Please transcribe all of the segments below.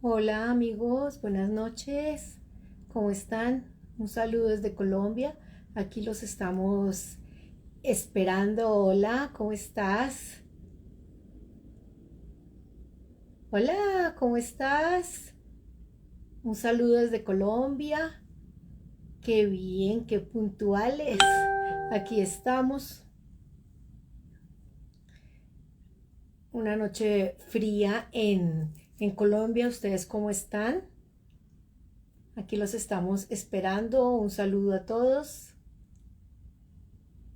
Hola amigos, buenas noches. ¿Cómo están? Un saludo desde Colombia. Aquí los estamos esperando. Hola, ¿cómo estás? Hola, ¿cómo estás? Un saludo desde Colombia. Qué bien, qué puntuales. Aquí estamos. Una noche fría en Colombia. ¿Ustedes cómo están? Aquí los estamos esperando. Un saludo a todos.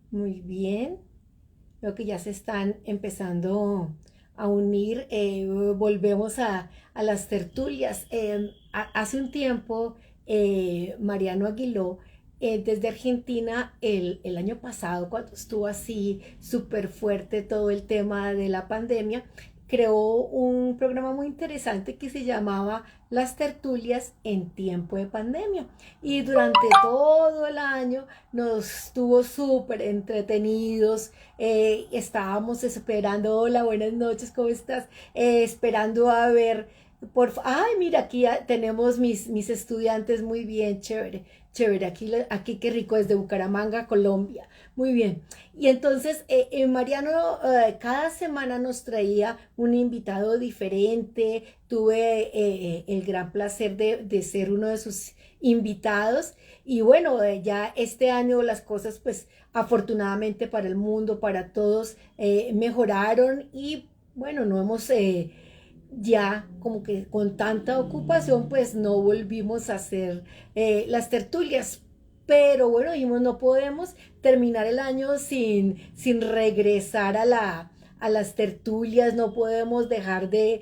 Muy bien. Veo que ya se están empezando a unir. Volvemos a las tertulias. Hace un tiempo, Mariano Aguiló, desde Argentina, el año pasado, cuando estuvo así súper fuerte todo el tema de la pandemia, creó un programa muy interesante que se llamaba Las tertulias en tiempo de pandemia. Y durante todo el año nos tuvo súper entretenidos. Estábamos esperando, hola, buenas noches, ¿cómo estás? Esperando a ver, ay, mira, aquí tenemos mis estudiantes, muy bien, chévere, chévere, aquí qué rico, desde Bucaramanga, Colombia, muy bien. Y entonces, Mariano cada semana nos traía un invitado diferente. Tuve el gran placer de ser uno de sus invitados. Y bueno, ya este año las cosas pues afortunadamente para el mundo, para todos, mejoraron y bueno, no hemos ya como que con tanta ocupación pues no volvimos a hacer las tertulias. Pero bueno, dijimos, no podemos terminar el año sin regresar a las tertulias, no podemos dejar de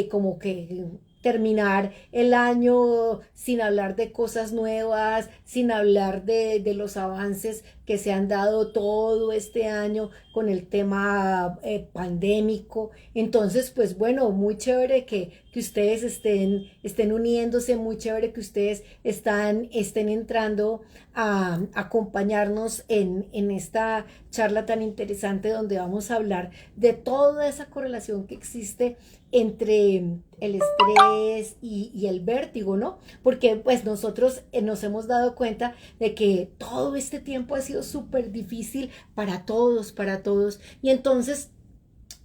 como que terminar el año sin hablar de cosas nuevas, sin hablar de los avances que se han dado todo este año con el tema pandémico. Entonces, pues bueno, muy chévere que ustedes estén uniéndose, muy chévere que ustedes estén entrando a acompañarnos en esta charla tan interesante donde vamos a hablar de toda esa correlación que existe entre el estrés y el vértigo, ¿no? Porque pues nosotros nos hemos dado cuenta de que todo este tiempo ha sido súper difícil para todos, para todos. Y entonces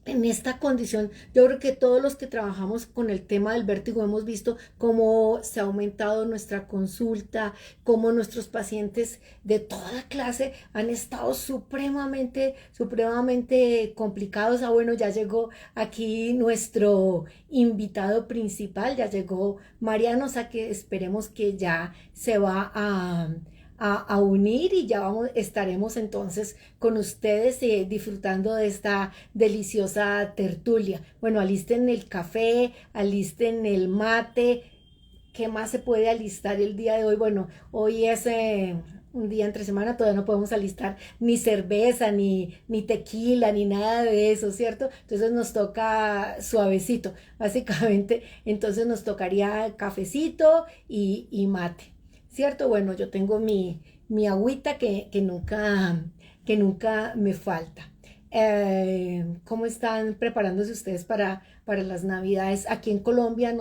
en esta condición, yo creo que todos los que trabajamos con el tema del vértigo hemos visto cómo se ha aumentado nuestra consulta, cómo nuestros pacientes de toda clase han estado supremamente complicados. Ah, bueno, ya llegó aquí nuestro invitado principal, ya llegó Mariano, o sea que esperemos que ya se va a unir y ya estaremos entonces con ustedes disfrutando de esta deliciosa tertulia. Bueno, alisten el café, alisten el mate. ¿Qué más se puede alistar el día de hoy? Bueno, hoy es un día entre semana, todavía no podemos alistar ni cerveza, ni tequila, ni nada de eso, ¿cierto? Entonces nos toca suavecito, básicamente. Entonces nos tocaría cafecito y mate, ¿cierto? Bueno, yo tengo mi agüita que nunca me falta. ¿Cómo están preparándose ustedes para las Navidades? Aquí en Colombia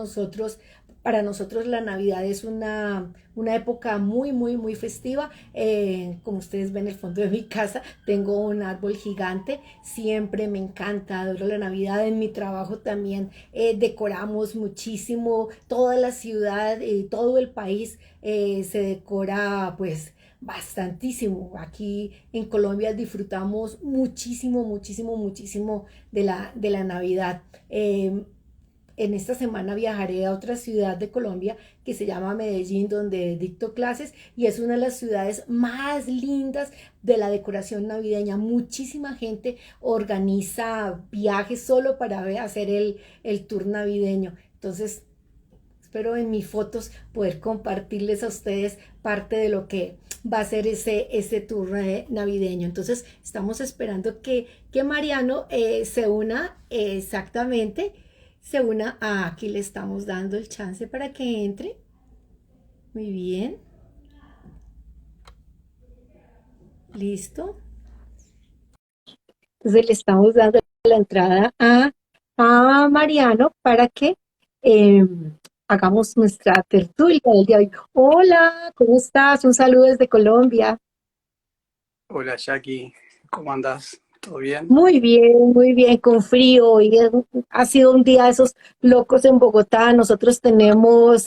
para nosotros la Navidad es una época muy festiva. Como ustedes ven el fondo de mi casa, tengo un árbol gigante. Siempre me encanta, adoro la Navidad. En mi trabajo también decoramos muchísimo. Toda la ciudad y todo el país se decora pues bastantísimo. Aquí en Colombia disfrutamos muchísimo de la Navidad. En esta semana viajaré a otra ciudad de Colombia que se llama Medellín, donde dicto clases y es una de las ciudades más lindas de la decoración navideña. Muchísima gente organiza viajes solo para hacer el tour navideño. Entonces, espero en mis fotos poder compartirles a ustedes parte de lo que va a ser ese tour navideño. Entonces, estamos esperando que Mariano se una exactamente, se una aquí le estamos dando el chance para que entre. Muy bien, listo. Entonces le estamos dando la entrada a Mariano para que eh, hagamos nuestra tertulia del día de hoy. Hola, ¿cómo estás? Un saludo desde Colombia. Hola Jackie, ¿cómo andás? ¿Todo bien? Muy bien, con frío. Ha sido un día de esos locos en Bogotá. Nosotros tenemos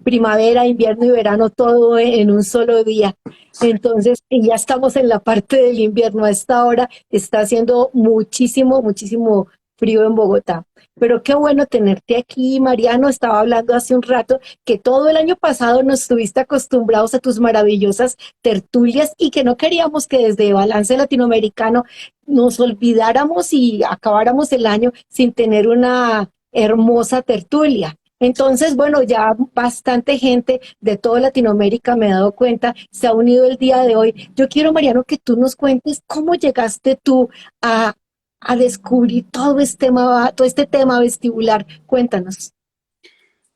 primavera, invierno y verano todo en un solo día. Entonces, y ya estamos en la parte del invierno. A esta hora está haciendo muchísimo frío en Bogotá. Pero qué bueno tenerte aquí, Mariano. Estaba hablando hace un rato que todo el año pasado nos estuviste acostumbrados a tus maravillosas tertulias y que no queríamos que desde Balance Latinoamericano nos olvidáramos y acabáramos el año sin tener una hermosa tertulia. Entonces, bueno, ya bastante gente de toda Latinoamérica me he dado cuenta, se ha unido el día de hoy. Yo quiero, Mariano, que tú nos cuentes cómo llegaste tú a, a descubrir todo este tema vestibular. Cuéntanos.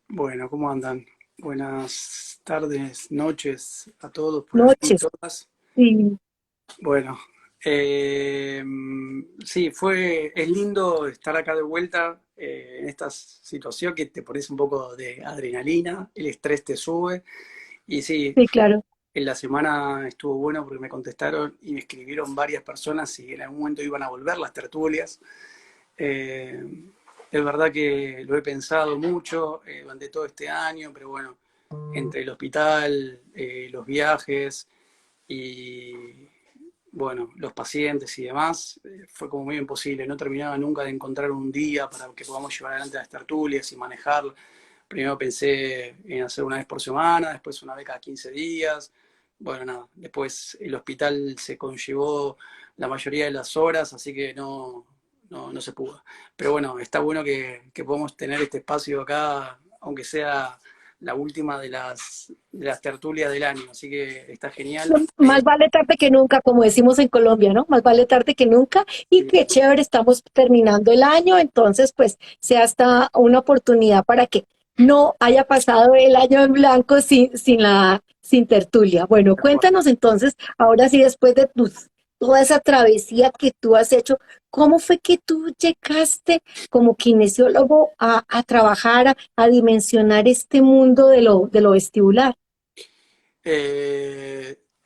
Bueno, ¿cómo andan? Buenas tardes, noches a todos por aquí, Noches. todas. Sí, Bueno, sí, es lindo estar acá de vuelta en esta situación que te pones un poco de adrenalina, el estrés te sube. Y sí, sí, claro. en la semana estuvo bueno porque me contestaron y me escribieron varias personas si en algún momento iban a volver las tertulias. Eh, es verdad que lo he pensado mucho durante todo este año, pero bueno, entre el hospital, los viajes y bueno, los pacientes y demás, fue como muy imposible. No terminaba nunca de encontrar un día para que podamos llevar adelante las tertulias y manejar. Primero pensé en hacer una vez por semana, después una vez cada 15 días. Bueno, nada, después el hospital se conllevó la mayoría de las horas, así que no se pudo. Pero bueno, está bueno que podamos tener este espacio acá, aunque sea la última de las tertulias del año, así que está genial. Más vale tarde que nunca, como decimos en Colombia, ¿no? Más vale tarde que nunca. Y qué chévere, estamos terminando el año, entonces pues sea hasta una oportunidad para que no haya pasado el año en blanco sin tertulia. Bueno, cuéntanos entonces, ahora sí, después de toda esa travesía que tú has hecho, ¿cómo fue que tú llegaste como kinesiólogo a trabajar, a dimensionar este mundo de lo vestibular?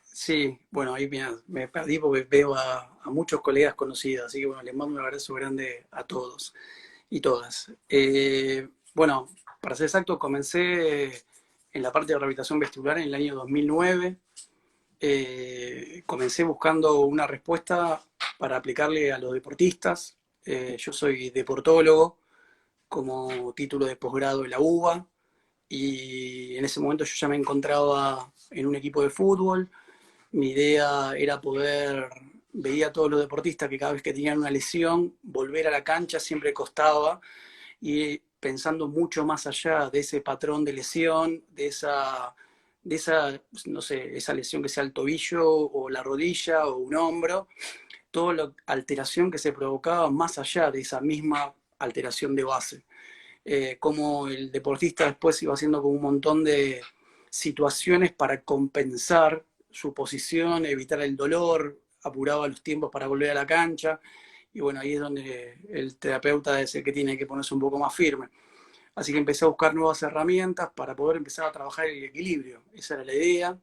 Sí, bueno, ahí mira, me perdí porque veo a muchos colegas conocidos, así que bueno, les mando un abrazo grande a todos y todas. Bueno, para ser exacto, comencé en la parte de rehabilitación vestibular en el año 2009. Comencé buscando una respuesta para aplicarle a los deportistas. Yo soy deportólogo como título de posgrado en la UBA y en ese momento yo ya me encontraba en un equipo de fútbol. Mi idea era poder, veía a todos los deportistas que cada vez que tenían una lesión, volver a la cancha siempre costaba, y pensando mucho más allá de ese patrón de lesión, no sé, esa lesión que sea el tobillo o la rodilla o un hombro, toda la alteración que se provocaba más allá de esa misma alteración de base. Cómo el deportista después iba haciendo como un montón de situaciones para compensar su posición, evitar el dolor, apuraba los tiempos para volver a la cancha. Y bueno, ahí es donde el terapeuta es el que tiene que ponerse un poco más firme. Así que empecé a buscar nuevas herramientas para poder empezar a trabajar el equilibrio. Esa era la idea.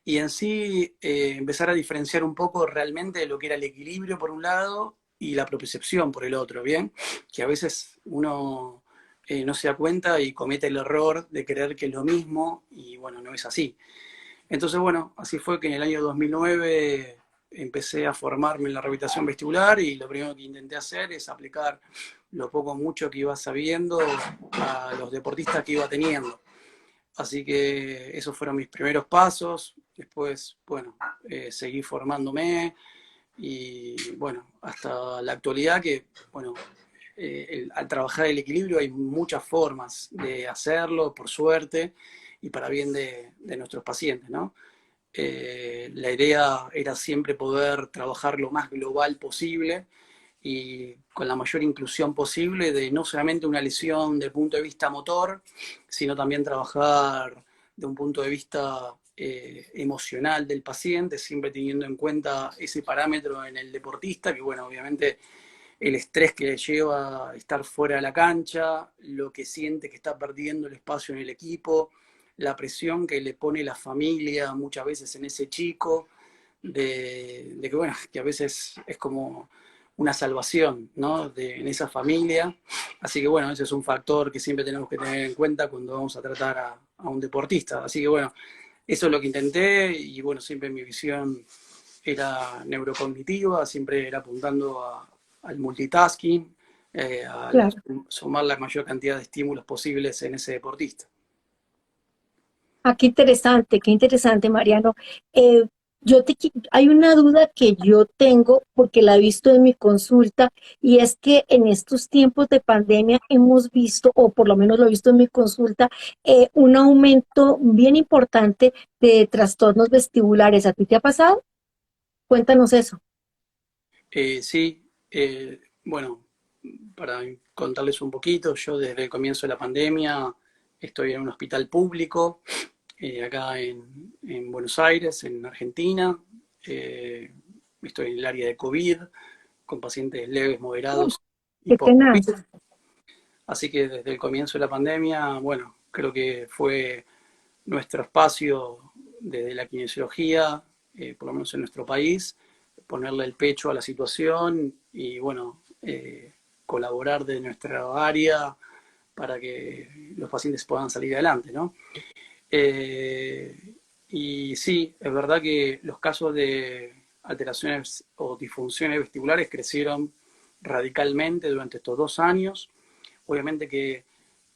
Y en sí empezar a diferenciar un poco realmente de lo que era el equilibrio por un lado y la propiocepción por el otro, ¿bien? Que a veces uno no se da cuenta y comete el error de creer que es lo mismo y bueno, no es así. Entonces, bueno, así fue que en el año 2009 empecé a formarme en la rehabilitación vestibular y lo primero que intenté hacer es aplicar lo poco o mucho que iba sabiendo a los deportistas que iba teniendo. Así que esos fueron mis primeros pasos. Después, bueno, seguí formándome y bueno, hasta la actualidad que, bueno, al trabajar el equilibrio hay muchas formas de hacerlo, por suerte, y para bien de nuestros pacientes, ¿no? La idea era siempre poder trabajar lo más global posible y con la mayor inclusión posible de no solamente una lesión del punto de vista motor, sino también trabajar de un punto de vista emocional del paciente, siempre teniendo en cuenta ese parámetro en el deportista, que bueno, obviamente el estrés que le lleva a estar fuera de la cancha, lo que siente que está perdiendo el espacio en el equipo, la presión que le pone la familia muchas veces en ese chico, de que, bueno, que a veces es como una salvación, ¿no? En esa familia. Así que, bueno, ese es un factor que siempre tenemos que tener en cuenta cuando vamos a tratar a un deportista. Así que, bueno, eso es lo que intenté y, bueno, siempre mi visión era neurocognitiva, siempre era apuntando al multitasking, a Claro. sumar la mayor cantidad de estímulos posibles en ese deportista. Ah, qué interesante, Mariano. Eh, hay una duda que yo tengo porque la he visto en mi consulta y es que en estos tiempos de pandemia hemos visto, o por lo menos lo he visto en mi consulta, un aumento bien importante de trastornos vestibulares. ¿A ti te ha pasado? Cuéntanos eso. Sí, bueno, para contarles un poquito, yo desde el comienzo de la pandemia estoy en un hospital público, acá en Buenos Aires, en Argentina. Eh, Estoy en el área de COVID, con pacientes leves, Oh, moderados y qué post-COVID. tenaz. Así que desde el comienzo de la pandemia, bueno, creo que fue nuestro espacio desde la kinesiología, por lo menos en nuestro país, ponerle el pecho a la situación y, bueno, colaborar de nuestra área para que los pacientes puedan salir adelante, ¿no? Y sí, es verdad que los casos de alteraciones o disfunciones vestibulares crecieron radicalmente durante estos 2 años. Obviamente que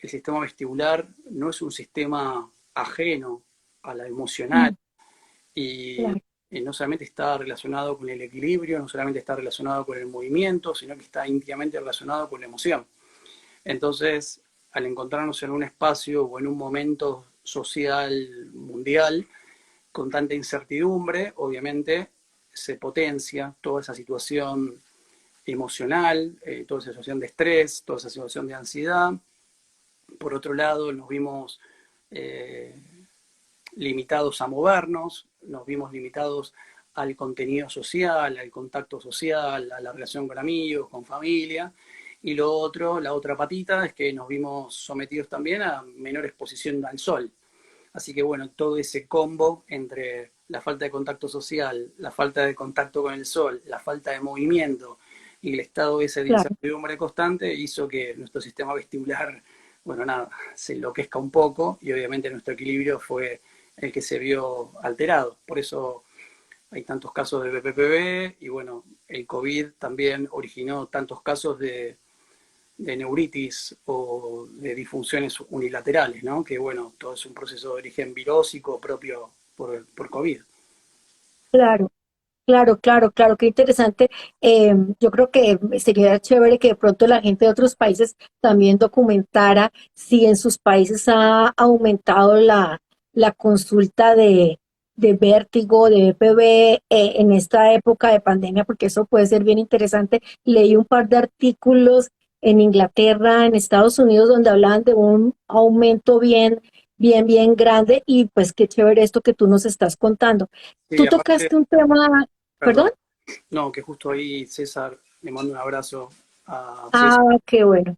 el sistema vestibular no es un sistema ajeno a la emocional Mm, y, claro, y no solamente está relacionado con el equilibrio, no solamente está relacionado con el movimiento, sino que está íntimamente relacionado con la emoción. Entonces, al encontrarnos en un espacio o en un momento social mundial con tanta incertidumbre, obviamente se potencia toda esa situación emocional, toda esa situación de estrés, toda esa situación de ansiedad. Por otro lado, nos vimos eh, limitados a movernos, nos vimos limitados al contenido social, al contacto social, a la relación con amigos, con familia. Y lo otro, la otra patita, es que nos vimos sometidos también a menor exposición al sol. Así que, bueno, todo ese combo entre la falta de contacto social, la falta de contacto con el sol, la falta de movimiento y el estado ese de claro. incertidumbre constante hizo que nuestro sistema vestibular, bueno, nada, se enloquezca un poco y obviamente nuestro equilibrio fue el que se vio alterado. Por eso hay tantos casos de BPPV y, bueno, el COVID también originó tantos casos de neuritis o de disfunciones unilaterales, ¿no? Que, bueno, todo es un proceso de origen virósico propio por COVID. Claro. Claro, claro, claro, qué interesante. Yo creo que sería chévere que de pronto la gente de otros países también documentara si en sus países ha aumentado la consulta de vértigo, de BPV, en esta época de pandemia, porque eso puede ser bien interesante. Leí un par de artículos en Inglaterra, en Estados Unidos, donde hablaban de un aumento bien grande y pues qué chévere esto que tú nos estás contando. Sí, Tú aparte, tocaste un tema. perdón, ¿Perdón? no, que justo ahí César, le mando un abrazo a Ah, César, qué bueno,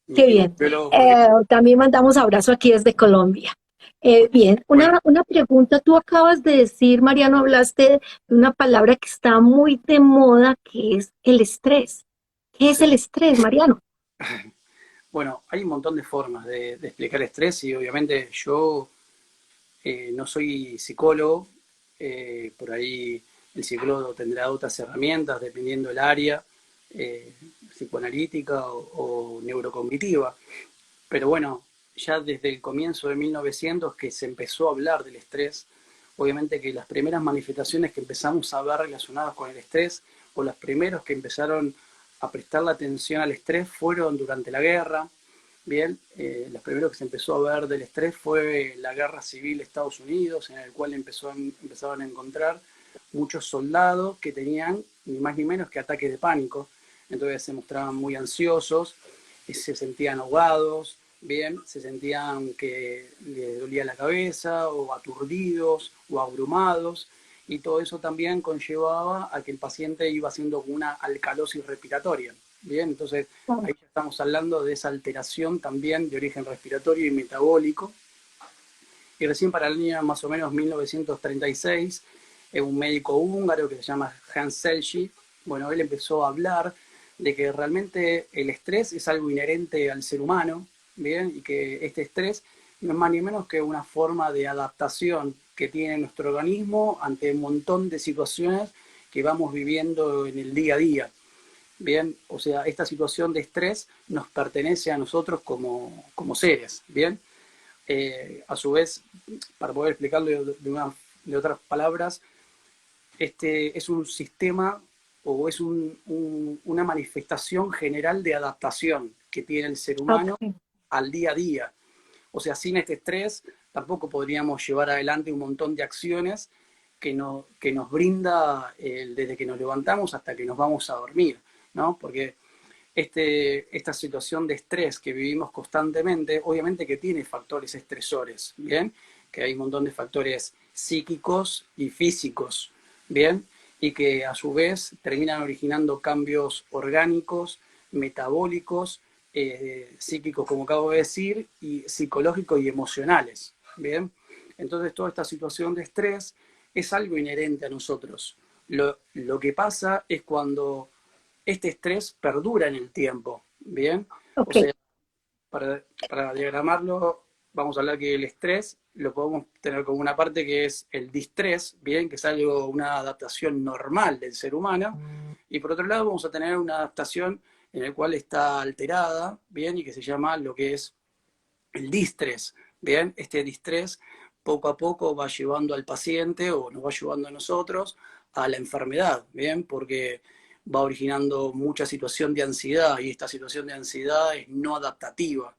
mi qué bien. kinesiólogo, porque, También mandamos abrazo aquí desde Colombia. Bien, bueno, una pregunta. Tú acabas de decir, Mariano, hablaste de una palabra que está muy de moda, que es el estrés. ¿Qué es sí. el estrés, Mariano? Bueno, hay un montón de formas de explicar estrés y obviamente yo no soy psicólogo, por ahí el psicólogo tendrá otras herramientas dependiendo del área, eh, psicoanalítica o neurocognitiva. Pero bueno, ya desde el comienzo de 1900 que se empezó a hablar del estrés, obviamente que las primeras manifestaciones que empezamos a ver relacionadas con el estrés, o los primeros que empezaron a prestar la atención al estrés fueron durante la guerra. Bien, los primeros que se empezó a ver del estrés fue la guerra civil de Estados Unidos, en el cual empezaron a encontrar muchos soldados que tenían ni más ni menos que ataques de pánico. Entonces se mostraban muy ansiosos, se sentían ahogados, bien, se sentían que les dolía la cabeza, o aturdidos, o abrumados, y todo eso también conllevaba a que el paciente iba haciendo una alcalosis respiratoria. Bien, entonces ahí ya estamos hablando de esa alteración también de origen respiratorio y metabólico. Y recién para el año más o menos 1936, un médico húngaro que se llama Hans Selye, bueno, él empezó a hablar de que realmente el estrés es algo inherente al ser humano, ¿bien? Y que este estrés no es más ni menos que una forma de adaptación que tiene nuestro organismo ante un montón de situaciones que vamos viviendo en el día a día. Bien, o sea, esta situación de estrés nos pertenece a nosotros como seres, ¿bien? A su vez, para poder explicarlo de otras palabras, este es un sistema o es una manifestación general de adaptación que tiene el ser humano Ok. al día a día. O sea, sin este estrés tampoco podríamos llevar adelante un montón de acciones que nos brinda desde que nos levantamos hasta que nos vamos a dormir, ¿no? Porque esta situación de estrés que vivimos constantemente, obviamente que tiene factores estresores, ¿bien? Que hay un montón de factores psíquicos y físicos, ¿bien? Y que a su vez terminan originando cambios orgánicos, metabólicos, psíquicos, como acabo de decir, y psicológicos y emocionales, ¿bien? Entonces toda esta situación de estrés es algo inherente a nosotros. Lo que pasa es cuando este estrés perdura en el tiempo, ¿bien? O Ok. sea, para diagramarlo, vamos a hablar que el estrés lo podemos tener como una parte que es el distrés, ¿bien? Que es algo, una adaptación normal del ser humano, y por otro lado vamos a tener una adaptación en la cual está alterada, ¿bien? Y que se llama lo que es el distrés, ¿bien? Este distrés poco a poco va llevando al paciente o nos va llevando a nosotros a la enfermedad, ¿bien? Porque va originando mucha situación de ansiedad y esta situación de ansiedad es no adaptativa.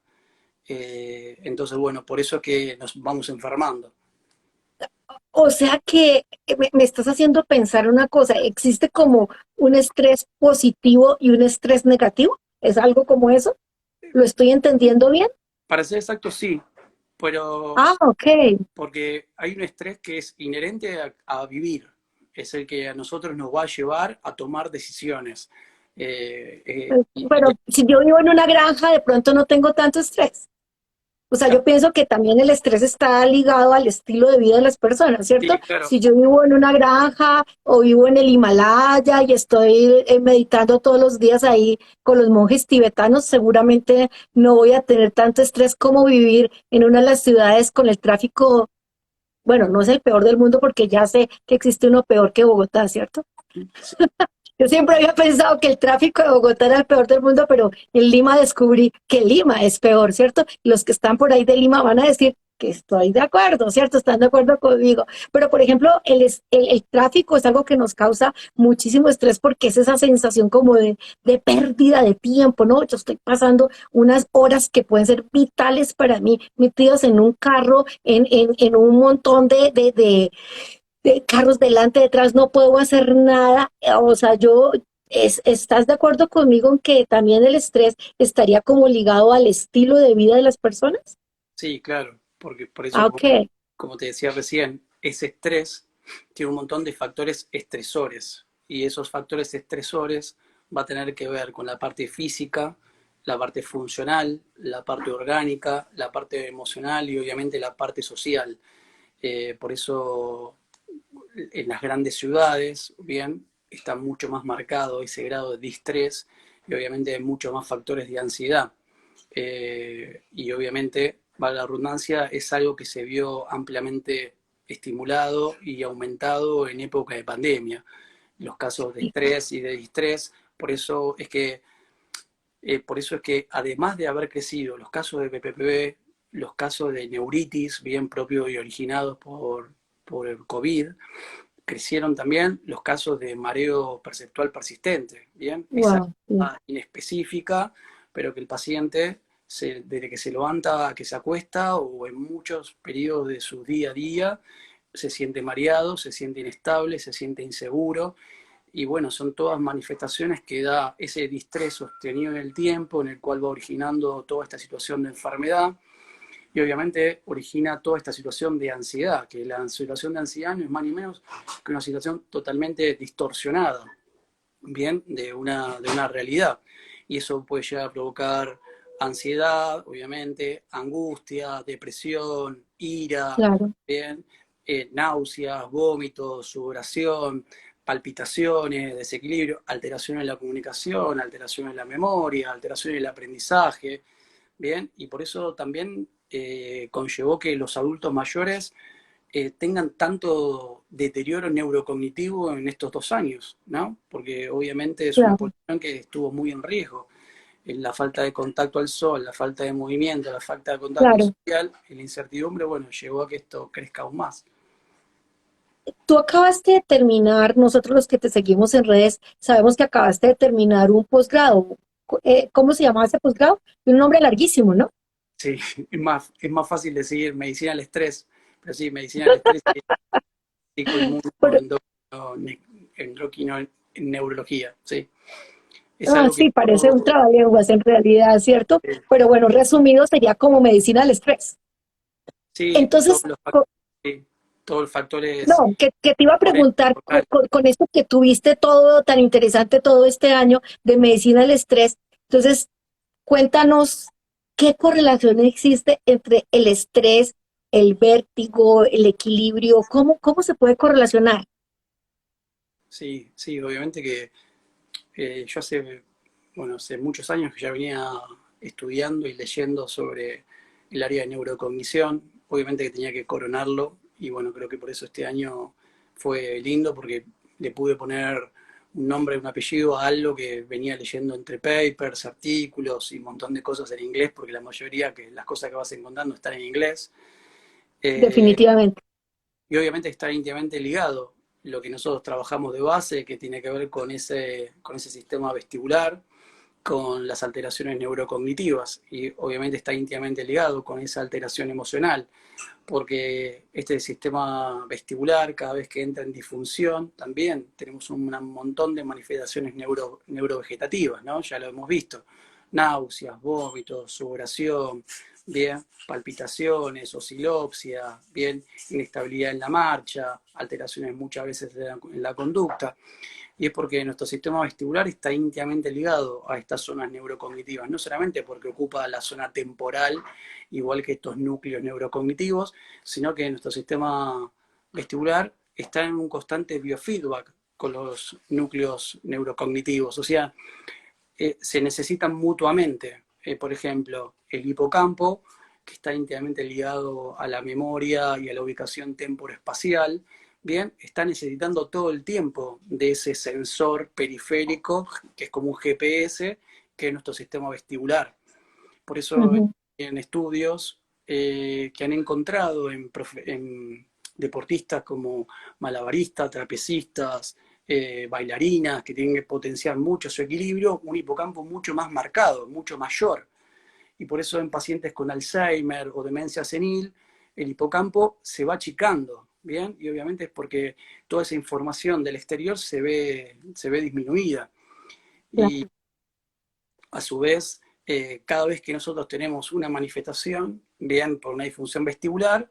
Entonces, bueno, por eso es que nos vamos enfermando. O sea que me estás haciendo pensar una cosa, ¿existe como un estrés positivo y un estrés negativo? ¿Es algo como eso? ¿Lo estoy entendiendo bien? Para ser exacto, sí, pero Ah, ok. porque hay un estrés que es inherente a vivir, es el que a nosotros nos va a llevar a tomar decisiones. Pero si yo vivo en una granja, de pronto no tengo tanto estrés. O sea, yo pienso que también el estrés está ligado al estilo de vida de las personas, ¿cierto? sí, claro, Si yo vivo en una granja o vivo en el Himalaya y estoy meditando todos los días ahí con los monjes tibetanos, seguramente no voy a tener tanto estrés como vivir en una de las ciudades con el tráfico. Bueno, no es el peor del mundo porque ya sé que existe uno peor que Bogotá, ¿cierto? Yo siempre había pensado que el tráfico de Bogotá era el peor del mundo, pero en Lima descubrí que Lima es peor, ¿cierto? Y los que están por ahí de Lima van a decir que estoy de acuerdo, ¿cierto? Están de acuerdo conmigo. Pero, por ejemplo, el tráfico es algo que nos causa muchísimo estrés porque es esa sensación como de pérdida de tiempo, ¿no? Yo estoy pasando unas horas que pueden ser vitales para mí, metidos en un carro, en un montón de carros delante, detrás, no puedo hacer nada. O sea, ¿estás de acuerdo conmigo en que también el estrés estaría como ligado al estilo de vida de las personas? sí, claro, porque por eso, Ah, ok. como te decía recién, ese estrés tiene un montón de factores estresores y esos factores estresores va a tener que ver con la parte física, la parte funcional, la parte orgánica, la parte emocional y obviamente la parte social. Por eso en las grandes ciudades, bien, está mucho más marcado ese grado de distrés y obviamente hay muchos más factores de ansiedad. Y obviamente, valga la redundancia, es algo que se vio ampliamente estimulado y aumentado en época de pandemia. Los casos de estrés y de distrés, por eso es que además de haber crecido los casos de PPP, los casos de neuritis, bien propios y originados por el COVID, crecieron también los casos de mareo perceptual persistente, ¿bien? Esa Wow. Sí. inespecífica, pero que el paciente, desde que se levanta a que se acuesta o en muchos periodos de su día a día, se siente mareado, se siente inestable, se siente inseguro, y bueno, son todas manifestaciones que da ese distrés sostenido en el tiempo, en el cual va originando toda esta situación de enfermedad, y obviamente origina toda esta situación de ansiedad, que la situación de ansiedad no es más ni menos que una situación totalmente distorsionada, bien, de una realidad. y eso puede llegar a provocar ansiedad, obviamente, angustia, depresión, ira, claro, ¿bien? Náuseas, vómitos, sudoración, palpitaciones, desequilibrio, alteración en la comunicación, alteración en la memoria, alteración en el aprendizaje, ¿bien? Y por eso también conllevó que los adultos mayores tengan tanto deterioro neurocognitivo en estos 2 años, ¿no? Porque obviamente es una claro, población que estuvo muy en riesgo. La falta de contacto al sol, la falta de movimiento, la falta de contacto claro. social, y la incertidumbre, bueno, llevó a que esto crezca aún más. Tú acabaste de terminar, nosotros los que te seguimos en redes, sabemos que acabaste de terminar un posgrado. ¿Cómo se llamaba ese posgrado? Un nombre larguísimo, ¿no? Sí, es más fácil decir medicina del estrés, pero sí, medicina del estrés, psicoinmuno, Pero, endocrino, en neurología, sí. Es algo que sí, parece un yo, trabalenguas en realidad, ¿cierto? Pero bueno, resumido sería como medicina del estrés. sí, y Entonces, sí, todos los factores no, que te iba a preguntar hormonales. con esto que tuviste todo tan interesante todo este año de medicina del estrés. Entonces, cuéntanos qué correlación existe entre el estrés, el vértigo, el equilibrio, cómo se puede correlacionar. Sí, sí, obviamente que yo hace muchos años que ya venía estudiando y leyendo sobre el área de neurocognición. Obviamente que tenía que coronarlo y bueno, creo que por eso este año fue lindo porque le pude poner un nombre, un apellido a algo que venía leyendo entre papers, artículos y un montón de cosas en inglés, porque la mayoría que las cosas que vas encontrando están en inglés. Eh, Definitivamente. y obviamente está íntimamente ligado lo que nosotros trabajamos de base, que tiene que ver con ese sistema vestibular, con las alteraciones neurocognitivas, y obviamente está íntimamente ligado con esa alteración emocional, porque este sistema vestibular, cada vez que entra en disfunción, también tenemos un montón de manifestaciones neurovegetativas, ¿no? Ya lo hemos visto, náuseas, vómitos, sudoración, bien, palpitaciones, oscilopsia, bien, inestabilidad en la marcha, alteraciones muchas veces en la conducta. Y es porque nuestro sistema vestibular está íntimamente ligado a estas zonas neurocognitivas, no solamente porque ocupa la zona temporal, igual que estos núcleos neurocognitivos, sino que nuestro sistema vestibular está en un constante biofeedback con los núcleos neurocognitivos, o sea, se necesitan mutuamente. Por ejemplo, el hipocampo, que está íntimamente ligado a la memoria y a la ubicación temporoespacial, bien, está necesitando todo el tiempo de ese sensor periférico, que es como un GPS, que es nuestro sistema vestibular. Por eso Ujú. en estudios que han encontrado en deportistas como malabaristas, trapecistas, bailarinas, que tienen que potenciar mucho su equilibrio, un hipocampo mucho más marcado, mucho mayor. Y por eso en pacientes con Alzheimer o demencia senil, el hipocampo se va achicando, ¿bien? Y obviamente es porque toda esa información del exterior se ve disminuida. Y Claro, a su vez, cada vez que nosotros tenemos una manifestación, bien, por una disfunción vestibular,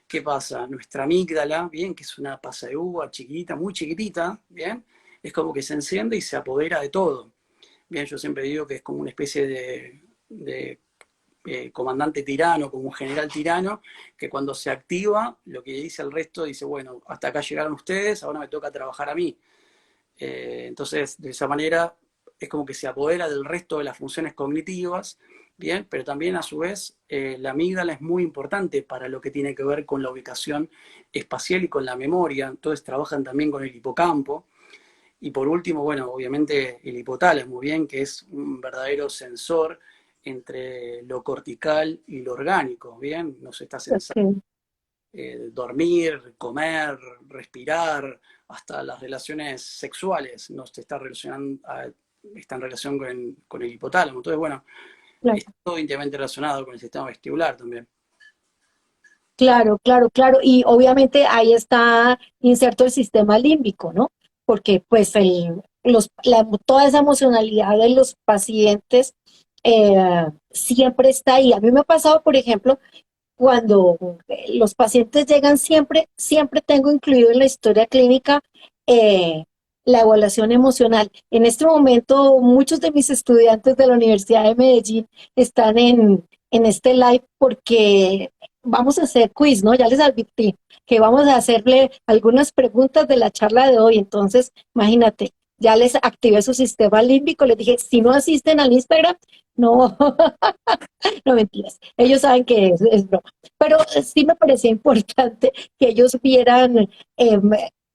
¿qué pasa? Nuestra amígdala, bien, que es una pasa de uva chiquitita, muy chiquitita, bien, es como que se enciende y se apodera de todo. Bien, yo siempre digo que es como una especie de comandante tirano, como un general tirano, que cuando se activa, lo que dice al resto, dice, bueno, hasta acá llegaron ustedes, ahora me toca trabajar a mí. Entonces, de esa manera, es como que se apodera del resto de las funciones cognitivas, bien, pero también a su vez la amígdala es muy importante para lo que tiene que ver con la ubicación espacial y con la memoria, entonces trabajan también con el hipocampo. Y por último, bueno, obviamente el hipotálamo, bien, que es un verdadero sensor entre lo cortical y lo orgánico, bien, nos está sensando ok. dormir, comer, respirar, hasta las relaciones sexuales nos está está en relación con el hipotálamo. Entonces, bueno, está Claro. todo íntimamente relacionado con el sistema vestibular también. Claro, claro, claro. Y obviamente ahí está inserto el sistema límbico, ¿no? Porque pues toda esa emocionalidad de los pacientes siempre está ahí. A mí me ha pasado, por ejemplo, cuando los pacientes llegan siempre tengo incluido en la historia clínica eh, la evaluación emocional. En este momento, muchos de mis estudiantes de la Universidad de Medellín están en este live porque vamos a hacer quiz, ¿no? Ya les advertí que vamos a hacerle algunas preguntas de la charla de hoy. Entonces, imagínate, ya les activé su sistema límbico, les dije, si no asisten al Instagram, no, no mentiras, ellos saben que es broma, pero sí me parecía importante que ellos eh,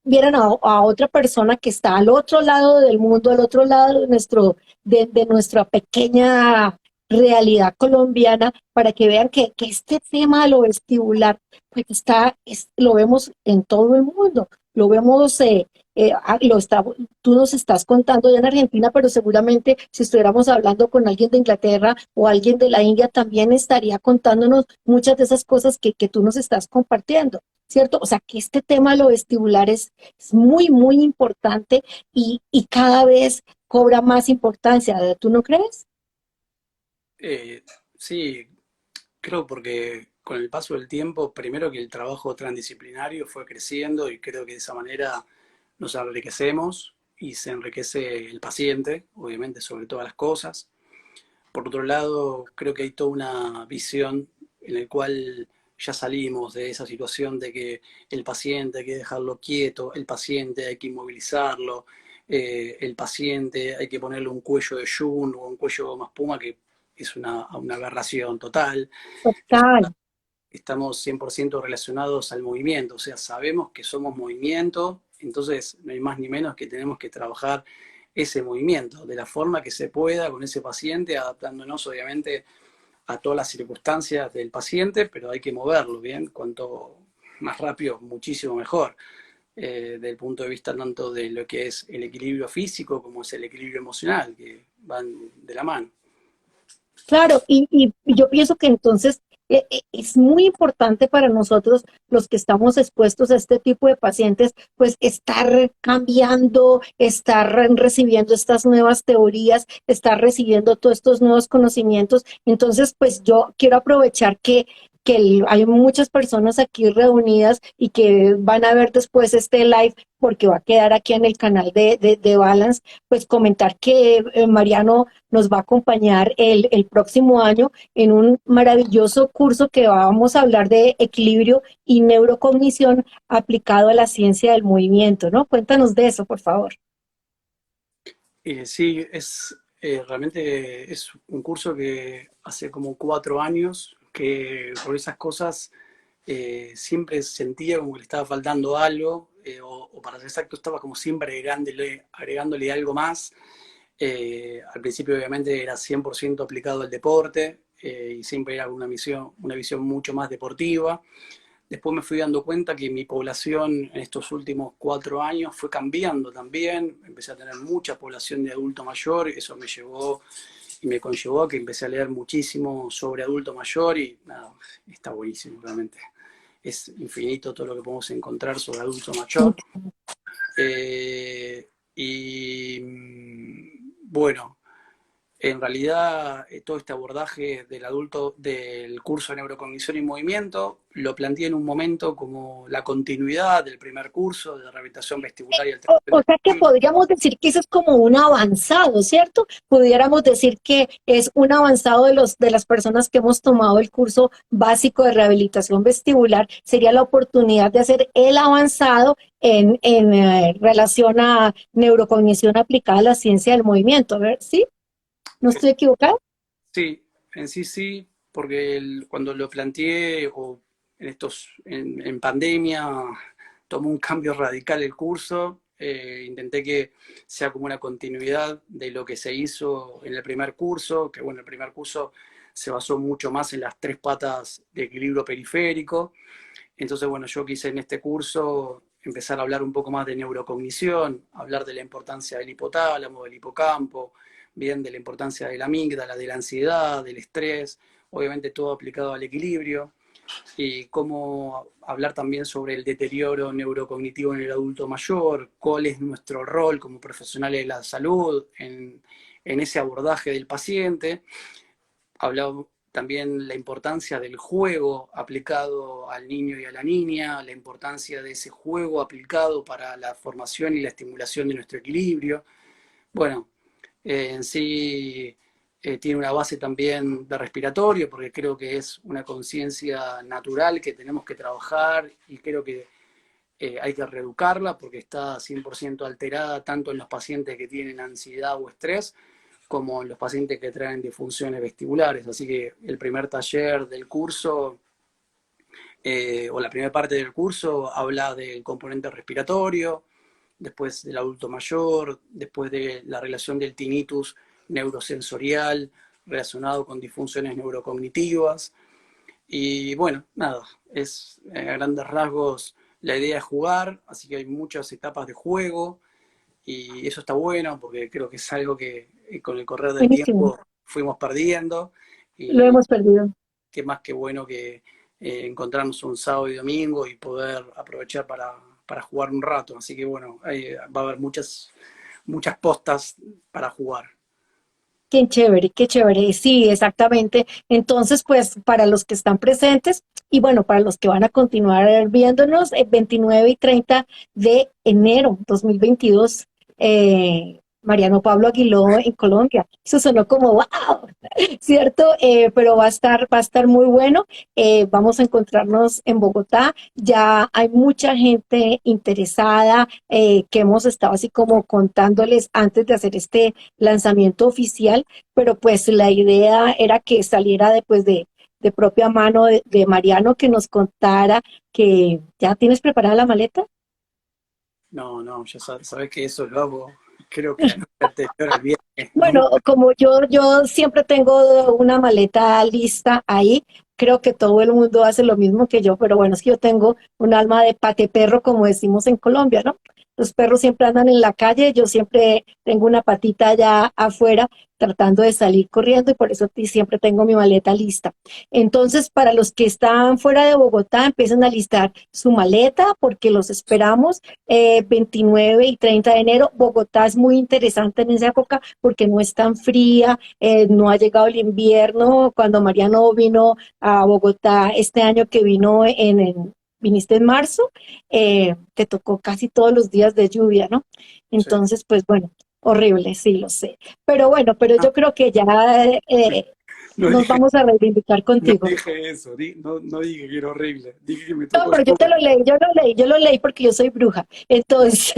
vieran a otra persona que está al otro lado del mundo, al otro lado de nuestra pequeña realidad colombiana, para que vean que este tema de lo vestibular, pues lo vemos en todo el mundo, lo vemos, lo está, tú nos estás contando ya en Argentina, pero seguramente si estuviéramos hablando con alguien de Inglaterra o alguien de la India, también estaría contándonos muchas de esas cosas que tú nos estás compartiendo, ¿cierto? O sea, que este tema de lo vestibular es muy, muy importante y cada vez cobra más importancia, ¿tú no crees? Sí, creo porque con el paso del tiempo, primero que el trabajo transdisciplinario fue creciendo y creo que de esa manera nos enriquecemos y se enriquece el paciente, obviamente, sobre todas las cosas. Por otro lado, creo que hay toda una visión en la cual ya salimos de esa situación de que el paciente hay que dejarlo quieto, el paciente hay que inmovilizarlo, el paciente hay que ponerle un cuello de yun o un cuello de goma espuma, que es una aberración total. Total. Estamos 100% relacionados al movimiento, o sea, sabemos que somos movimiento, entonces no hay más ni menos que tenemos que trabajar ese movimiento de la forma que se pueda con ese paciente, adaptándonos obviamente a todas las circunstancias del paciente, pero hay que moverlo, ¿bien? Cuanto más rápido, muchísimo mejor, desde el punto de vista tanto de lo que es el equilibrio físico como es el equilibrio emocional, que van de la mano. Claro, y yo pienso que entonces es muy importante para nosotros, los que estamos expuestos a este tipo de pacientes, pues estar cambiando, estar recibiendo estas nuevas teorías, estar recibiendo todos estos nuevos conocimientos. Entonces, pues yo quiero aprovechar hay muchas personas aquí reunidas y que van a ver después este live porque va a quedar aquí en el canal de Balance, pues comentar que Mariano nos va a acompañar el próximo año en un maravilloso curso que vamos a hablar de equilibrio y neurocognición aplicado a la ciencia del movimiento, ¿no? Cuéntanos de eso, por favor. Sí, realmente es un curso que hace como 4 años que por esas cosas siempre sentía como que le estaba faltando algo, o para ser exacto, estaba como siempre agregándole algo más. Al principio obviamente era 100% aplicado al deporte, y siempre era una visión mucho más deportiva. Después me fui dando cuenta que mi población en estos últimos 4 años fue cambiando también. Empecé a tener mucha población de adulto mayor, y eso me llevó y me conllevó a que empecé a leer muchísimo sobre adulto mayor y nada, está buenísimo realmente. Es infinito todo lo que podemos encontrar sobre adulto mayor. Y bueno, en realidad, todo este abordaje del adulto, del curso de neurocognición y movimiento, lo planteé en un momento como la continuidad del primer curso de rehabilitación vestibular y alteración O del sea que movimiento. podríamos decir que eso es como un avanzado, ¿cierto? Pudiéramos decir que es un avanzado de las personas que hemos tomado el curso básico de rehabilitación vestibular. Sería la oportunidad de hacer el avanzado en relación a neurocognición aplicada a la ciencia del movimiento. A ver, ¿sí? ¿No estoy equivocada? Sí, en sí sí, porque cuando lo planteé o en pandemia tomó un cambio radical el curso. Intenté que sea como una continuidad de lo que se hizo en el primer curso, que bueno, el primer curso se basó mucho más en las tres patas de equilibrio periférico. Entonces, bueno, yo quise en este curso empezar a hablar un poco más de neurocognición, hablar de la importancia del hipotálamo, del hipocampo, bien de la importancia de la amígdala, de la ansiedad, del estrés, obviamente todo aplicado al equilibrio, y cómo hablar también sobre el deterioro neurocognitivo en el adulto mayor, cuál es nuestro rol como profesionales de la salud en ese abordaje del paciente. Hablaba también la importancia del juego aplicado al niño y a la niña, la importancia de ese juego aplicado para la formación y la estimulación de nuestro equilibrio. Bueno, en sí tiene una base también de respiratorio, porque creo que es una conciencia natural que tenemos que trabajar y creo que hay que reeducarla porque está 100% alterada tanto en los pacientes que tienen ansiedad o estrés como en los pacientes que traen disfunciones vestibulares. Así que el primer taller del curso o la primera parte del curso habla del componente respiratorio, después del adulto mayor, después de la relación del tinnitus neurosensorial relacionado con disfunciones neurocognitivas. Y bueno, nada, es a grandes rasgos la idea es jugar, así que hay muchas etapas de juego y eso está bueno porque creo que es algo que con el correr del Buenísimo, tiempo fuimos perdiendo lo y hemos perdido. qué más que bueno que encontrarnos un sábado y domingo y poder aprovechar para jugar un rato. Así que bueno, va a haber muchas postas para jugar. Qué chévere, qué chévere. Sí, exactamente. Entonces, pues para los que están presentes y bueno, para los que van a continuar viéndonos, el 29 y 30 de enero 2022, Mariano Pablo Aguiló en Colombia. Eso sonó como wow, ¿cierto? Pero va a estar muy bueno. Vamos a encontrarnos en Bogotá. Ya hay mucha gente interesada que hemos estado así como contándoles antes de hacer este lanzamiento oficial, pero pues la idea era que saliera después de propia mano de Mariano que nos contara que ya tienes preparada la maleta. No, no, ya sabes que eso lo hago, creo que la noche anterior al viernes, Bueno, nunca. como yo siempre tengo una maleta lista ahí, creo que todo el mundo hace lo mismo que yo, pero bueno, es que yo tengo un alma de pateperro, como decimos en Colombia, ¿no? Los perros siempre andan en la calle, yo siempre tengo una patita allá afuera tratando de salir corriendo y por eso siempre tengo mi maleta lista. Entonces, para los que están fuera de Bogotá, empiecen a listar su maleta porque los esperamos 29 y 30 de enero. Bogotá es muy interesante en esa época porque no es tan fría, no ha llegado el invierno. Cuando Mariano vino a Bogotá este año que vino viniste en marzo, te tocó casi todos los días de lluvia, ¿no? Sí. Entonces, pues bueno, horrible, sí, lo sé. Pero bueno, pero Ah, yo creo que ya no nos dije, vamos a reivindicar no contigo. dije eso, no dije que era horrible, dije que me No, tocó pero yo te lluvia. lo leí, yo lo leí porque yo soy bruja. Entonces,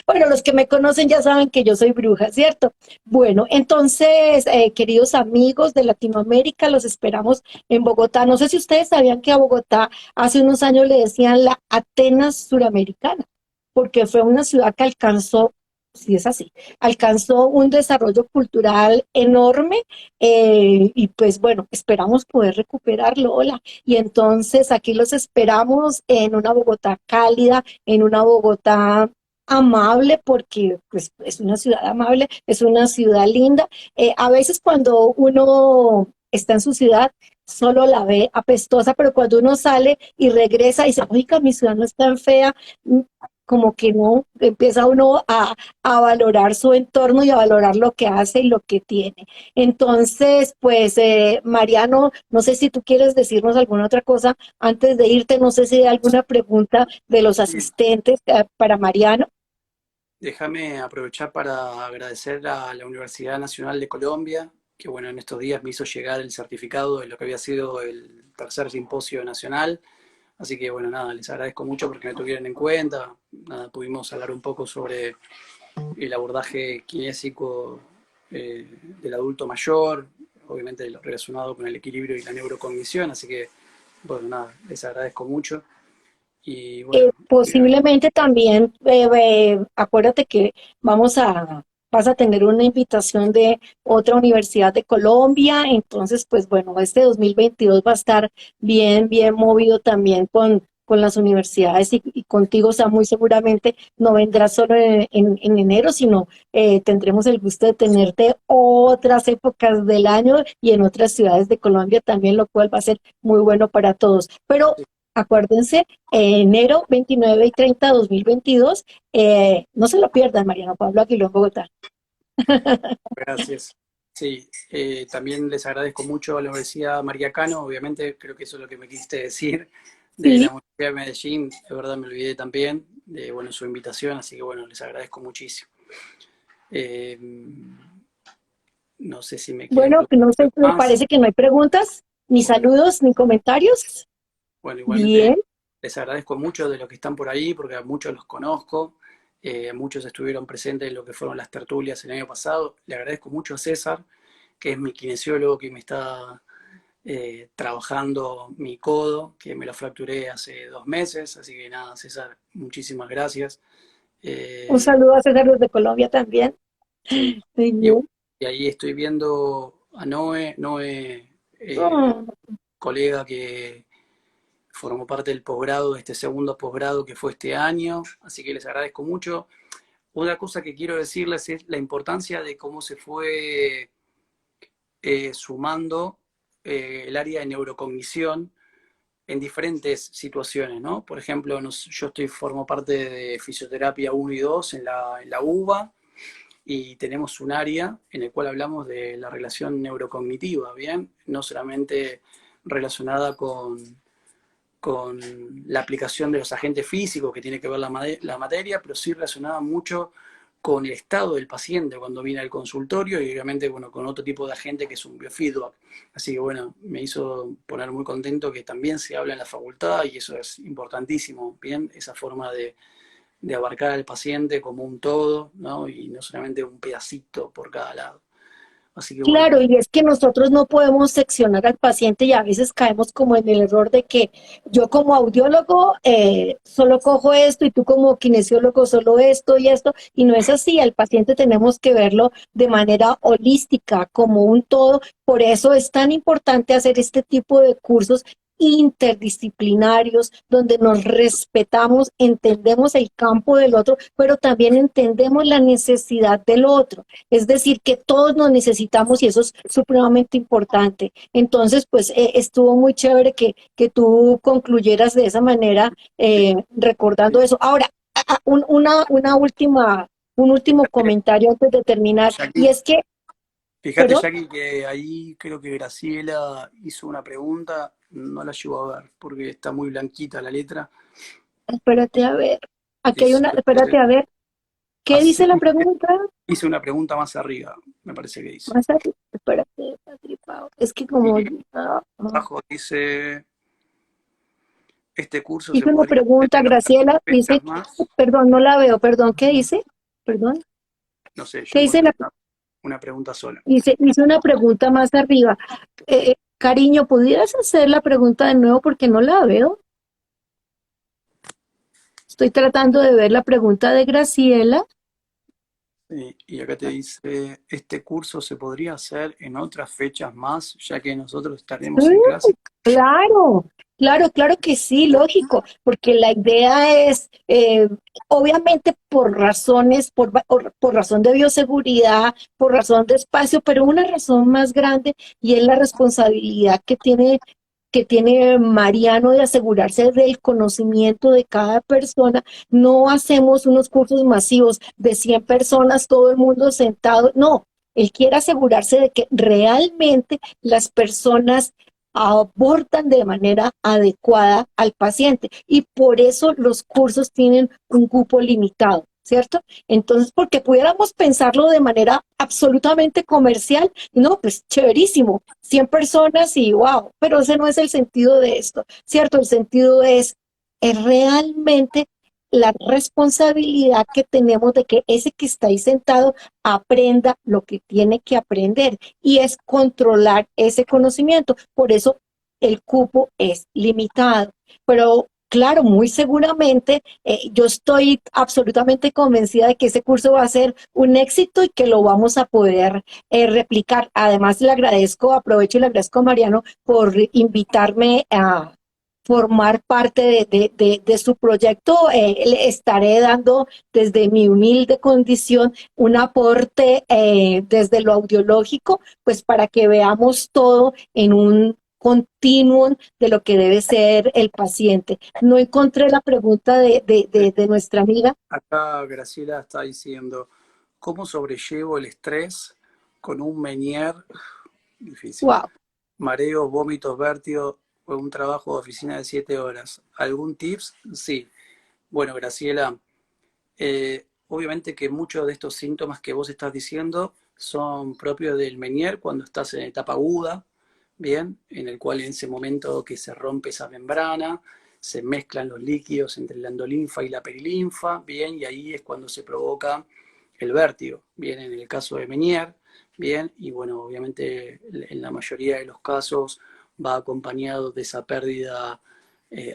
bueno, los que me conocen ya saben que yo soy bruja, ¿cierto? Bueno, entonces, queridos amigos de Latinoamérica, los esperamos en Bogotá. No sé si ustedes sabían que a Bogotá hace unos años le decían la Atenas suramericana, porque fue una ciudad que alcanzó, si es así, alcanzó un desarrollo cultural enorme y pues bueno, esperamos poder recuperarlo. Hola. Y entonces aquí los esperamos en una Bogotá cálida, en una Bogotá amable, porque pues, es una ciudad amable, es una ciudad linda. A veces cuando uno está en su ciudad, solo la ve apestosa, pero cuando uno sale y regresa y dice, oiga, mi ciudad no es tan fea, como que no, empieza uno a valorar su entorno y a valorar lo que hace y lo que tiene. Entonces, pues, Mariano, no sé si tú quieres decirnos alguna otra cosa antes de irte, no sé si hay alguna pregunta de los Sí. asistentes para Mariano. Déjame aprovechar para agradecer a la Universidad Nacional de Colombia, que bueno, en estos días me hizo llegar el certificado de lo que había sido el tercer simposio nacional. Así que bueno, nada, les agradezco mucho porque me tuvieron en cuenta. Nada, pudimos hablar un poco sobre el abordaje kinésico del adulto mayor, obviamente lo relacionado con el equilibrio y la neurocognición. Así que bueno, nada, les agradezco mucho. Y bueno, Posiblemente también, acuérdate que vas a tener una invitación de otra universidad de Colombia, entonces, pues bueno, este 2022 va a estar bien, bien movido también con las universidades y contigo, o sea, muy seguramente no vendrás solo en enero, sino tendremos el gusto de tenerte otras épocas del año y en otras ciudades de Colombia también, lo cual va a ser muy bueno para todos. Pero acuérdense enero 29 y 30 de 2022. No se lo pierdan, Mariano Pablo Aguiló en Bogotá. gracias. Sí, también les agradezco mucho a la Universidad María Cano, obviamente, creo que eso es lo que me quisiste decir, de la Sí. Universidad de Medellín, de verdad me olvidé también de, bueno, su invitación, así que bueno, les agradezco muchísimo. Eh, no sé si me quieren Bueno, que preguntar no sé, algo me más. parece que no hay preguntas, ni Bueno, saludos, ni comentarios. bueno, igualmente Bien. les agradezco mucho de los que están por ahí, porque a muchos los conozco, muchos estuvieron presentes en lo que fueron las tertulias el año pasado. Le agradezco mucho a César, que es mi kinesiólogo, que me está trabajando mi codo, que me lo fracturé hace 2 meses, así que nada, César, muchísimas gracias. Un Eh, saludo a César desde Colombia también. sí, Muy y, bien. y ahí estoy viendo a Noé, Mm. colega que formó parte del posgrado, de este segundo posgrado que fue este año, así que les agradezco mucho. Otra cosa que quiero decirles es la importancia de cómo se fue sumando el área de neurocognición en diferentes situaciones, ¿no? Por ejemplo, yo formo parte de fisioterapia 1 y 2 en la UBA y tenemos un área en el cual hablamos de la relación neurocognitiva, ¿bien? No solamente relacionada con la aplicación de los agentes físicos que tiene que ver la materia, pero sí relacionada mucho con el estado del paciente cuando viene al consultorio y obviamente bueno, con otro tipo de agente que es un biofeedback. Así que bueno, me hizo poner muy contento que también se habla en la facultad y eso es importantísimo, bien, esa forma de abarcar al paciente como un todo, ¿no? Y no solamente un pedacito por cada lado. Así que bueno, Claro, y es que nosotros no podemos seccionar al paciente y a veces caemos como en el error de que yo como audiólogo solo cojo esto y tú como kinesiólogo solo esto y esto, y no es así, al paciente tenemos que verlo de manera holística, como un todo. Por eso es tan importante hacer este tipo de cursos interdisciplinarios, donde nos respetamos, entendemos el campo del otro, pero también entendemos la necesidad del otro. Es decir, que todos nos necesitamos y eso es supremamente importante. Entonces, pues estuvo muy chévere que tú concluyeras de esa manera, recordando eso. Ahora, una última, un último comentario antes de terminar, y Jackie, es que, fíjate, perdón, Jackie, que ahí creo que Graciela hizo una pregunta, no la llevo a ver porque está muy blanquita la letra. espérate a ver, aquí hay Es, una, espérate a ver, ¿qué así, dice la pregunta? hice una pregunta más arriba, me parece que dice. Más arriba, espérate, Patri Pau. Es que Y como abajo dice, este curso se hice una podría hacer pregunta, en otras Graciela, dice, fechas más. perdón, no la veo, perdón, ¿qué dice? Perdón. No sé, yo ¿Qué dice encontré la, una pregunta sola. hice una pregunta más arriba? Cariño, ¿pudieras hacer la pregunta de nuevo porque no la veo? Estoy tratando de ver la pregunta de Graciela. Sí, y acá te dice, este curso se podría hacer en otras fechas más, ya que nosotros estaremos en Mm, clase. claro, claro que sí, lógico, porque la idea es, obviamente por razones, por razón de bioseguridad, por razón de espacio, pero una razón más grande y es la responsabilidad que tiene Mariano de asegurarse del conocimiento de cada persona. No hacemos unos cursos masivos de 100 personas, todo el mundo sentado. No, él quiere asegurarse de que realmente las personas abordan de manera adecuada al paciente y por eso los cursos tienen un cupo limitado. ¿Cierto? Entonces, porque pudiéramos pensarlo de manera absolutamente comercial, no, pues chéverísimo, 100 personas y wow, pero ese no es el sentido de esto, ¿cierto? El sentido es realmente la responsabilidad que tenemos de que ese que está ahí sentado aprenda lo que tiene que aprender y es controlar ese conocimiento. Por eso el cupo es limitado. Pero claro, muy seguramente yo estoy absolutamente convencida de que ese curso va a ser un éxito y que lo vamos a poder replicar. Además, le agradezco, aprovecho y le agradezco a Mariano por invitarme a formar parte de su proyecto. Le estaré dando desde mi humilde condición un aporte desde lo audiológico, pues para que veamos todo en un continuum de lo que debe ser el paciente. No encontré la pregunta de nuestra amiga. Acá Graciela está diciendo, ¿cómo sobrellevo el estrés con un Menier, difícil. Wow. Mareos, vómitos, vértigo, o un trabajo de oficina de 7 horas. ¿Algún tips? Sí. Bueno, Graciela, obviamente que muchos de estos síntomas que vos estás diciendo son propios del Menier cuando estás en etapa aguda, bien, en el cual en ese momento que se rompe esa membrana, se mezclan los líquidos entre la endolinfa y la perilinfa, bien, y ahí es cuando se provoca el vértigo, bien, en el caso de Menier, bien, y bueno, obviamente en la mayoría de los casos va acompañado de esa pérdida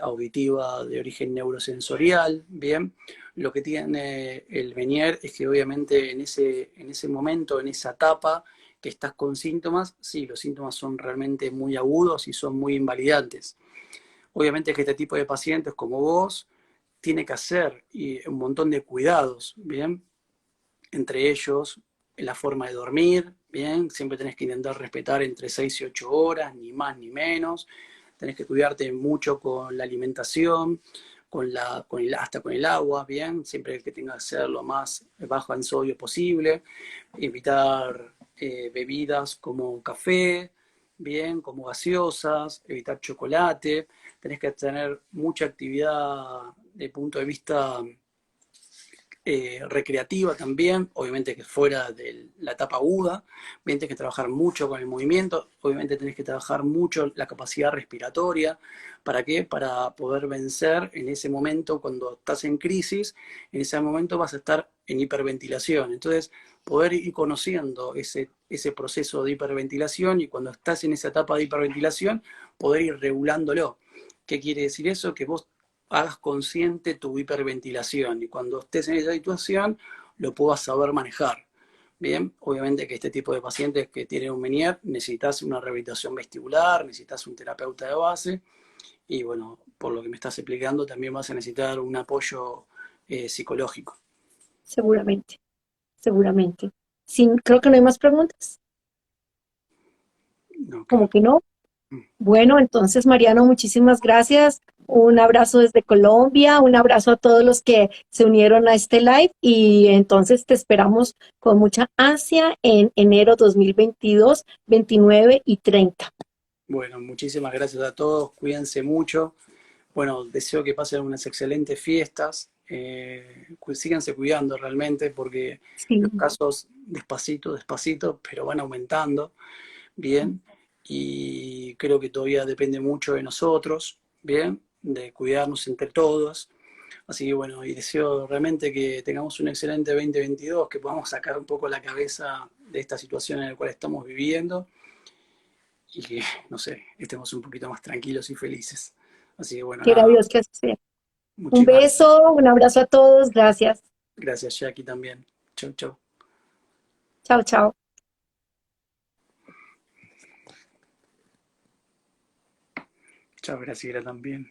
auditiva de origen neurosensorial, bien. Lo que tiene el Menier es que obviamente en ese momento, en esa etapa que estás con síntomas, sí, los síntomas son realmente muy agudos y son muy invalidantes. Obviamente que este tipo de pacientes como vos tiene que hacer un montón de cuidados, ¿bien? Entre ellos, la forma de dormir, ¿bien? Siempre tenés que intentar respetar entre 6 y 8 horas, ni más ni menos. Tenés que cuidarte mucho con la alimentación, hasta con el agua, ¿bien? Siempre que tengas que ser lo más bajo en sodio posible. Evitar bebidas como café, bien, como gaseosas, evitar chocolate. Tenés que tener mucha actividad de punto de vista recreativa también, obviamente que fuera de la etapa aguda, bien, tenés que trabajar mucho con el movimiento, obviamente tenés que trabajar mucho la capacidad respiratoria, ¿para qué? Para poder vencer en ese momento, cuando estás en crisis, en ese momento vas a estar en hiperventilación, entonces poder ir conociendo ese proceso de hiperventilación y cuando estás en esa etapa de hiperventilación, poder ir regulándolo. ¿Qué quiere decir eso? Que vos hagas consciente tu hiperventilación y cuando estés en esa situación lo puedas saber manejar. Bien, obviamente que este tipo de pacientes que tienen un Menier necesitas una rehabilitación vestibular, necesitas un terapeuta de base y bueno, por lo que me estás explicando también vas a necesitar un apoyo psicológico. Seguramente, seguramente. Sin, creo que no hay más preguntas. No, Como claro. que no. Bueno, entonces, Mariano, muchísimas gracias. Un abrazo desde Colombia, un abrazo a todos los que se unieron a este live y entonces te esperamos con mucha ansia en enero 2022, 29 y 30. Bueno, muchísimas gracias a todos, cuídense mucho. Bueno, deseo que pasen unas excelentes fiestas. Síganse cuidando realmente porque Sí, los casos despacito, despacito, pero van aumentando, bien. Y creo que todavía depende mucho de nosotros, bien, de cuidarnos entre todos. Así que bueno, y deseo realmente que tengamos un excelente 2022, que podamos sacar un poco la cabeza de esta situación en la cual estamos viviendo y que, no sé, estemos un poquito más tranquilos y felices. Así que bueno, quiera nada, Dios que así sea. Un muchísimas beso, un abrazo a todos, gracias. gracias, Jackie, también. Chau, chau. Chao, chao. Chao, Graciela, también.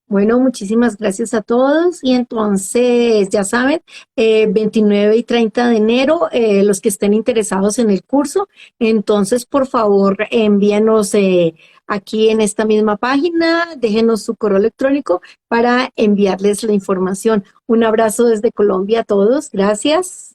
Bueno, muchísimas gracias a todos y entonces ya saben, 29 y 30 de enero, los que estén interesados en el curso, entonces por favor envíenos aquí en esta misma página, déjenos su correo electrónico para enviarles la información. Un abrazo desde Colombia a todos, gracias.